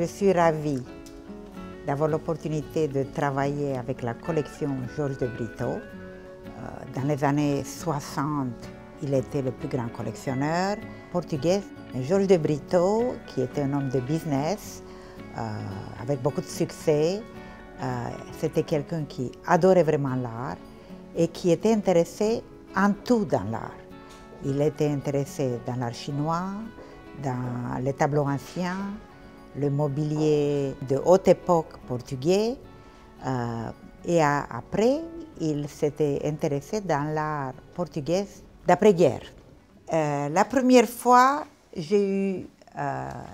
suis ravie d'avoir l'opportunité de travailler avec la collection Georges de Brito. Dans les années 60, il était le plus grand collectionneur portugais. Georges de Brito, qui était un homme de business, avec beaucoup de succès, c'était quelqu'un qui adorait vraiment l'art et qui était intéressé en tout dans l'art. Il était intéressé dans l'art chinois, dans les tableaux anciens, le mobilier de haute époque portugais, et après, il s'était intéressé dans l'art portugais d'après-guerre. La première fois, j'ai eu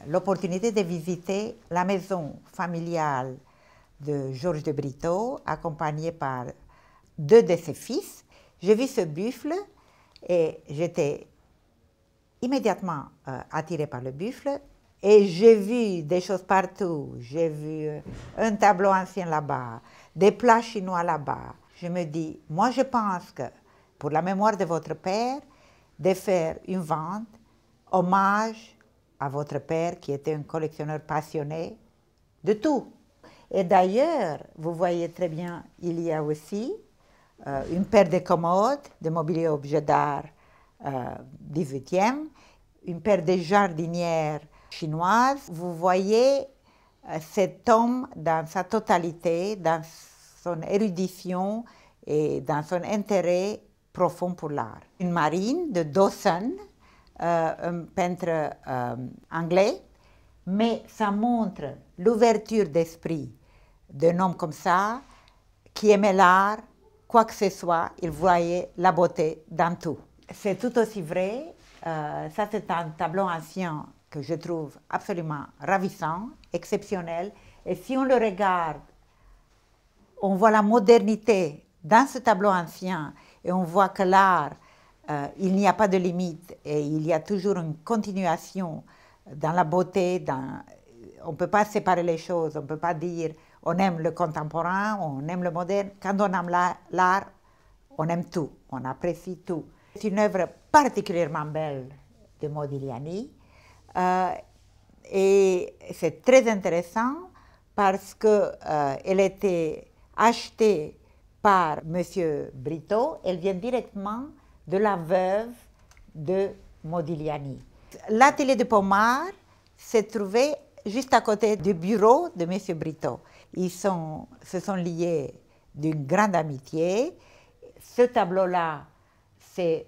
l'opportunité de visiter la maison familiale de Georges de Brito, accompagné par deux de ses fils. J'ai vu ce buffle et j'étais immédiatement attirée par le buffle. Et j'ai vu des choses partout. J'ai vu un tableau ancien là-bas, des plats chinois là-bas. Je me dis, moi je pense que pour la mémoire de votre père, de faire une vente, hommage à votre père qui était un collectionneur passionné de tout. Et d'ailleurs, vous voyez très bien, il y a aussi une paire de commodes, de mobilier objet d'art 18e, une paire de jardinières chinoises. Vous voyez cet homme dans sa totalité, dans son érudition et dans son intérêt profond pour l'art. Une marine de Dawson, un peintre anglais, mais ça montre l'ouverture d'esprit d'un homme comme ça, qui aimait l'art, quoi que ce soit, il voyait la beauté dans tout. C'est tout aussi vrai, ça c'est un tableau ancien que je trouve absolument ravissant, exceptionnel, et si on le regarde, on voit la modernité dans ce tableau ancien, et on voit que l'art, il n'y a pas de limite, et il y a toujours une continuation dans la beauté, on ne peut pas séparer les choses, on ne peut pas dire on aime le contemporain, on aime le moderne. Quand on aime l'art, on aime tout, on apprécie tout. C'est une œuvre particulièrement belle de Modigliani et c'est très intéressant parce qu'elle était achetée par M. Brito, elle vient directement de la veuve de Modigliani. L'atelier de Pomard s'est trouvé juste à côté du bureau de M. Brito. Ils se sont liés d'une grande amitié. Ce tableau-là, c'est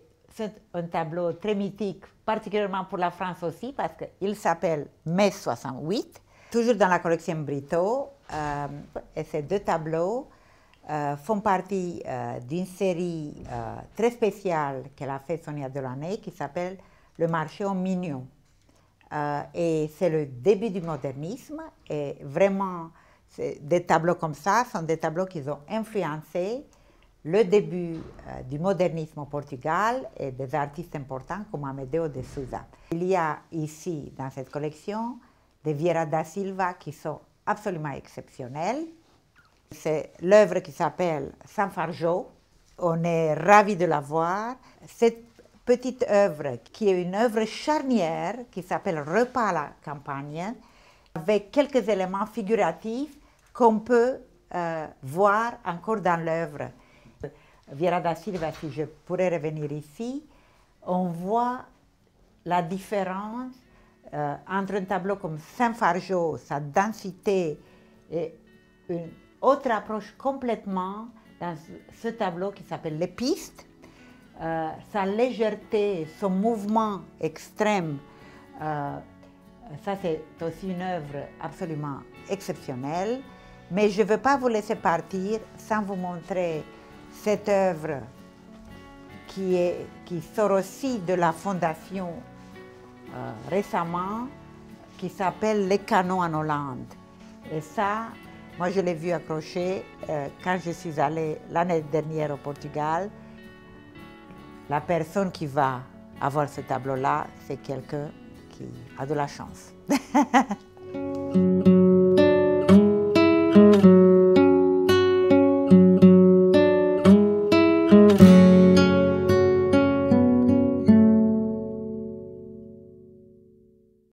un tableau très mythique, particulièrement pour la France aussi, parce qu'il s'appelle Mai 68, toujours dans la collection Brito. Et ces deux tableaux font partie d'une série très spéciale qu'elle a fait Sonia Delaunay, qui s'appelle Le marché aux mignons. Et c'est le début du modernisme, et vraiment, des tableaux comme ça sont des tableaux qui ont influencé le début du modernisme au Portugal et des artistes importants comme Amadeu de Sousa. Il y a ici, dans cette collection, des Vieira da Silva qui sont absolument exceptionnels. C'est l'œuvre qui s'appelle Sanfargeau. On est ravis de la voir. Cette petite œuvre qui est une œuvre charnière qui s'appelle Repas à la campagne, avec quelques éléments figuratifs qu'on peut voir encore dans l'œuvre. Vieira da Silva, si je pourrais revenir ici, on voit la différence entre un tableau comme Sanfargeau, sa densité, et une autre approche complètement dans ce tableau qui s'appelle Les Pistes. Sa légèreté, son mouvement extrême, ça c'est aussi une œuvre absolument exceptionnelle. Mais je ne veux pas vous laisser partir sans vous montrer cette œuvre qui sort aussi de la fondation récemment, qui s'appelle Les Canons en Hollande. Et ça, moi je l'ai vu accroché quand je suis allée l'année dernière au Portugal. La personne qui va avoir ce tableau-là, c'est quelqu'un qui a de la chance.